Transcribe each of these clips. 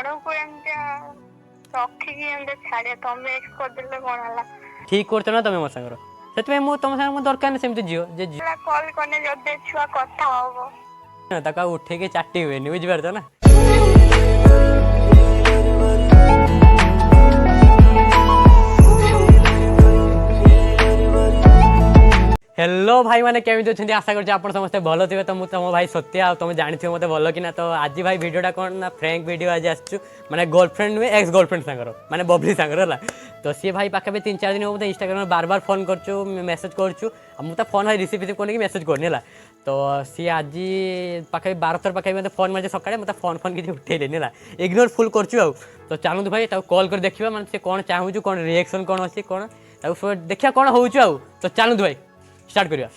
ଜଣକୁ ଏମିତି ରଖିକି ଏମିତି ଛାଡିଆ ତମେ ଏକ୍ସ କରିଦେଲେ କଣ ହେଲା? ठीक करछ ना तमे मो संगर सेतमे मु तम संग मु दरकार नै सेमति जियो जे कॉल करने जदे छुआ कथा होबो ताका उठे के चाटी हुएनी बुझि पारछ ना। हेलो भाई मैंने केमी अच्छे आशा करते आप समस्ते भल थे। तो तुम भाई सत्य आ तुम जानी मत भल कि ना। तो आज भाई वीडियोटा कौन ना फ्रैंक वीडियो आज आसचु माने गर्लफ्रेंड नुहे एक्स गर्लफ्रेंड सांगर माने बबली सांगर है। तो सी भाई पाखे 3-4 दिन मतलब इंस्टाग्राम बार बार फोन करचु मेसेज करचु मुझे फोन भाई रिसीव करके मेसेज करनी है। तो सी आज पाखे 12 थर पाखे मतलब फोन मारे सकाଳେ मतलब फोन फोन किसी उठेलेनी है इग्नोर फुल करचु आ। तो चलू भाई कॉल कर देखा माने से कौन चाहूँ कौन रिएक्शन कौन अच्छी कौन देखा कौन हो। तो चलू भाई स्टार्ट करिया।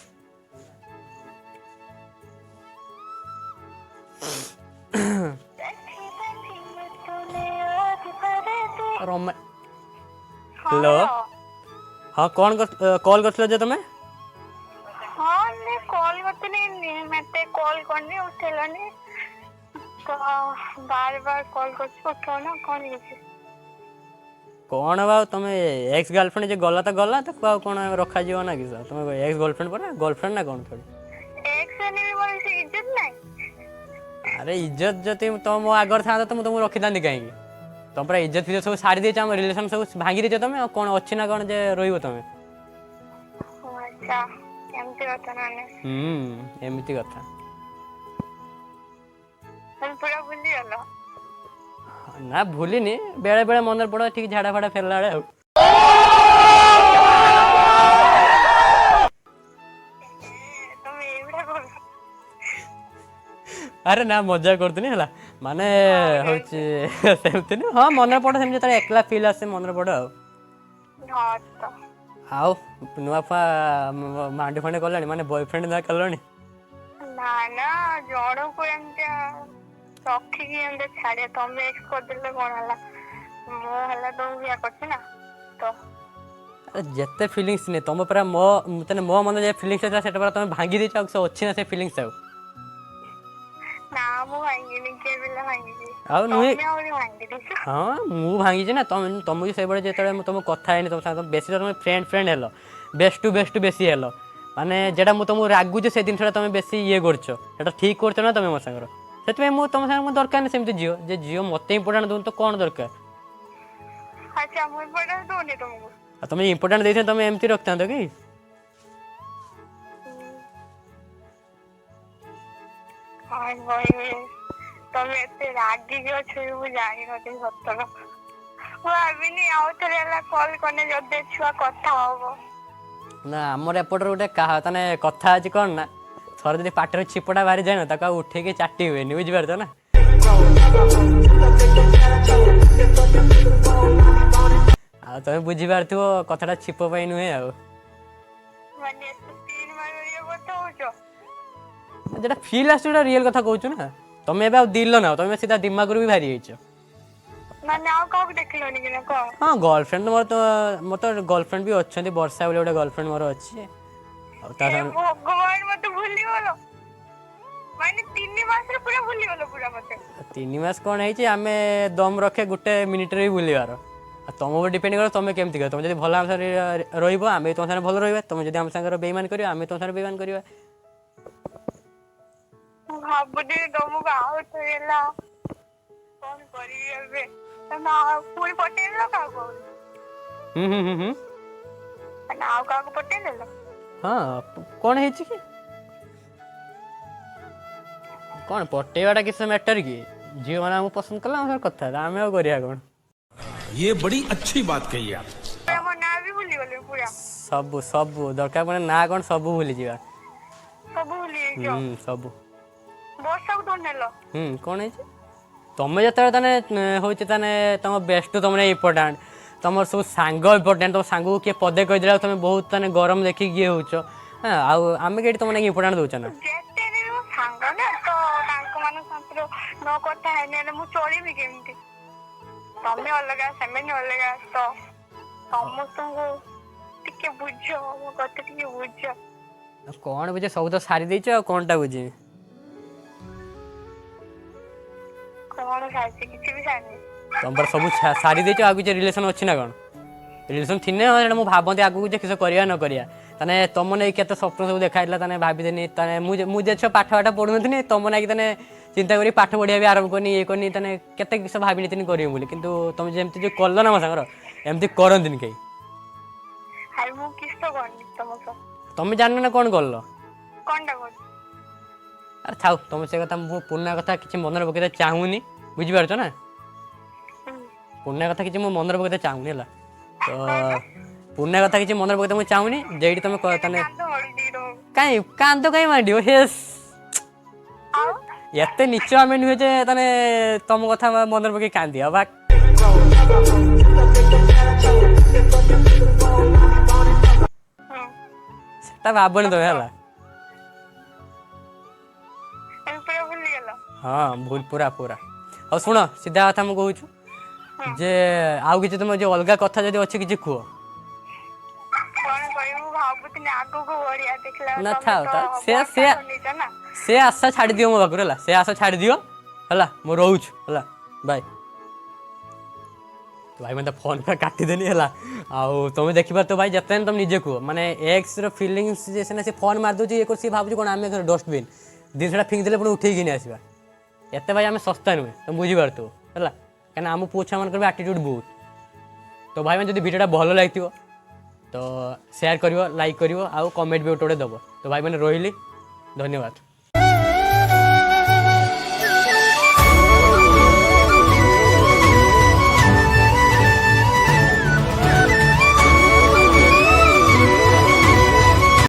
हेलो हाँ कौन कॉल करथिलो जे तमे? हाँ मैं कॉल करतनी मते कॉल करनी उठेलनी तो बार बार कॉल करछ उठो ना कौन लिखि कौन बा तुम एक्स गर्लफ्रेंड जे गला तो कौन रखा जीव ना कि तुम एक्स गर्लफ्रेंड पर गर्लफ्रेंड ना कौन थोड़ी एक्स ने भी बोल से इज्जत नहीं। अरे इज्जत जति तो मो आगर था तो तुमको रखी था कहीं तुम पूरा इज्जत फिज्जत सब सारी देछ हम रिलेशन सब भांगी देछ तुम कौन अच्छी ना कौन जे रहिबो तुम। अच्छा एमती कथा ना एमती कथा हम पूरा भूली गलो ना भूलिनी बेले बेले मन पड़ो ठीक झाड़ा फाड़ा फेरला बेले तुम एवढा बोल अरे ना मजा करतनी है माने होची सेमती नहीं हाँ मन पड़े सेमती जतरे एकला फील आसे मन पड़े आ हाँ तो आउ नुआफा मांडी फांडी कलानी माने बॉयफ्रेंड ना कलानी ना ना जणो को एमती रखिकी एमती छाड़िया तमे एक्स करदेले कौन होला मो हला तो बिया करछि ना तो जेते फीलिंग्स नहीं तुम पूरा मो तने मो मन जे फीलिंग्स था सेटा पूरा तुम भांगी देछ आ अच्छी ना से फीलिंग्स आ ना मो भांगी के बिला भांगी आउ नुई भांगी दी हाँ मु भांगी जे ना तुम तुमको से बड़े जेतले तुम कथा हैनी तुम साथ बेसी तुम फ्रेंड हेलो बेस्ट टू बेसी हेलो माने जेटा मु तुमको रागु जे से दिन तुम बेसी ये करछो सेटा ठीक करछो ना तुम मो संगर सेतमे मु तुम संग दरकार नै सेमति जियो जे जियो मते इंपोर्टेंट दोन तो कौन दरकार। अच्छा मु इंपोर्टेंस दोनी तुमको तुम इंपोर्टेंट देथे तुम एमती रखता कि हाँ भाई तुम एते रागी जो छ मु जानि नथि सत्तर मु भाबिनी आउ थरे हला कॉल करने जदे छुआ कथा होबो ना आमर एपटर गोटे कहा तने कथा अछि कोन ना थोर जदि पाटर छिपटा बाहरी जाय ना ताका उठे के चाटी हुएनी बुझि पारछ ना। आ तुम बुझी पारथिबो कथाटा छिप पई नुहे आ माने 3 बार ये कथा होचो जेटा फील आछुटा रियल कथा कहूछु ना तुम एबे आ दिल ना तुम सीधा दिमाग रू भी भारी जाइछ माने आउ काउ देखलोनी कि ना को हाँ गर्लफ्रेंड मोर तो गर्लफ्रेंड भी अच्छी वर्षा बोले गोटे गर्लफ्रेंड मोर अच्छी भगवान मत भूली गलो माने 3 मास रे पूरा भूली गलो पूरा मते 3 मास कौन है आम दम रखे गोटे मिनिट रे बुलवार तुम ऊपर डिपेंड कर तुम केमती कर तुम जब भल आम रही आम तुम साथ भल रहा तुम जब आम सागर बेईमान कर आम तुम साथ बेईमान करवा भाबुदी तुमको आउ थेला कौन करी एबे ना पूरी पटेल लो का को ना आउ का को पटेल लो हाँ कौन है कि कौन पटेवाटा किस मैटर की झील मैंने पसंद कला सर कथा आम करिया कौन ये बड़ी अच्छी बात कही आप मो ना भी भूली गले पूरा सब सब दरकार पड़े ना कौन सब भूली जा सब भूली गयो सब वर्षा को तो नेलो कौन है तुम जो तने होचे तने तुम बेस्ट तुम इम्पोर्टाट तुम सब सांग इम्पोर्टाट तुम सांग को किए पदे कहीदे तुम बहुत तने गरम देखिए किए हो आम कहीं तुम इम्पोर्टाट दौच ना सांग ना तो तांको मान संतर न कथा है ने मु चोरीबी केमती तमे अलगा सेमेन अलगा तो समस्त को टिके बुझो मो कथा टिके बुझो कौन बुझे सब तो सारी देछ कौनटा बुझे कौन କଣ ସାରିଛି କିଛି ବି ସାରିନି। ତମର ସବୁ ସାରି ଦେଇଛ ଆଉ କିଛି ରିଲେସନ୍ ଅଛି ନା କ'ଣ? ରିଲେସନ୍ ଥିନେ ସେଇଟା ମୁଁ ଭାବନ୍ତି ଆଗକୁ ଯେ କିସ କରିବା ନ କରିବା ତାନେ ତମ ନେଇ କେତେ ସ୍ୱପ୍ନ ସବୁ ଦେଖାଇଥିଲା ତାନେ ଭାବିଦେନି ତାନେ ମୁଁ ଯେ ଛୁଆ ପାଠ ପଢ଼ୁନଥିଲି ତମ ନାଗି ତାନେ ଚିନ୍ତା କରି ପାଠ ପଢ଼ିବା ବି ଆରମ୍ଭ କରିନି ଇଏ କରିନି ତାନେ କେତେ କିସ ଭାବିନି କରିବି ବୋଲି କିନ୍ତୁ ତମେ ଯେମିତି ଯେଉଁ କଲ ନା ମୋ ସାଙ୍ଗର ଏମିତି କରନ୍ତିନି କେହି। ଆରେ ମୁଁ କିସ କରିନି ତମ ସହ? ତମେ ଜାଣିନ ନା କ'ଣ କଲ? କଣଟା କରୁଛି? ଆରେ ଥାଉ ତମେ ସେ କଥା ମୁଁ ପୁରୁଣା କଥା କିଛି ମନରେ ପକେଇତେ ଚାହୁଁନି ବୁଝିପାରୁଛ ନା? ପୁରୁଣା କଥା କିଛି ମୁଁ ମନରେ ପକେଇତେ ଚାହୁଁନି ହେଲା ତ ପୁରୁଣା କଥା କିଛି ମନରେ ପକେଇତେ ମୁଁ ଚାହୁଁନି ଯେଇଠି ତମେ ତାନେ କାଇଁ କାନ୍ଦ କାଇଁ ମାଡ଼ିବ ହେସ୍ ଏତେ ନିଚ ଆମେ ନୁହେଁ ଯେ ତାନେ ତମ କଥା ମନରେ ପକେଇ କାନ୍ଦିବା ବା ସେଟା ଭାବନି ତମେ ହେଲା। ହଁ ଭୁଲ ପୁରା ପୁରା। ଆଉ ଶୁଣ ସିଧା କଥା ମୁଁ କହୁଛୁ ଯେ ଆଉ କିଛି ତମ ଯୋଉ ଅଲଗା କଥା ଯଦି ଅଛି କିଛି କୁହ। ନା ଥାଉ ସେ ଆଶା ଛାଡ଼ିଦିଅ ମୋ ପାଖରୁ ହେଲା ସେ ଆଶା ଛାଡ଼ିଦିଅ ହେଲା ମୁଁ ରହୁଛୁ ହେଲା ବାଏ। ଭାଇ ମୋତେ ଫୋନ୍ ପୁରା କାଟିଦେନି ହେଲା ଆଉ ତମେ ଦେଖିପାରୁଥିବ ଭାଇ ଯେତେ ତମେ ନିଜେ କୁହ ମାନେ ଏକ୍ସର ଫିଲିଙ୍ଗସ୍ ଯେ ସିନା ସେ ଫୋନ୍ ମାରିଦେଉଛି ଇଏ କରୁଛି ଭାବୁଛି କ'ଣ ଆମେ ଡଷ୍ଟବିନ୍ ଜିନିଷଟା ଫିଙ୍ଗିଦେଲେ ପୁଣି ଉଠେଇକି ଆସିବା ଏତେ ଭାଇ ଆମେ ଶସ୍ତା ନୁହେଁ ତମେ ବୁଝିପାରୁଥିବ ହେଲା କାହିଁକିନା ଆମ ପୁଅ ଛୁଆମାନଙ୍କର ବି ଆଟିଟ୍ୟୁଡ଼ ବହୁତ। ତ ଭାଇ ମାନେ ଯଦି ଭିଡ଼ିଓଟା ଭଲ ଲାଗିଥିବ ତ ସେୟାର କରିବ ଲାଇକ୍ କରିବ ଆଉ କମେଣ୍ଟ ବି ଗୋଟେ ଦେବ। ତ ଭାଇ ମାନେ ରହିଲି ଧନ୍ୟବାଦ।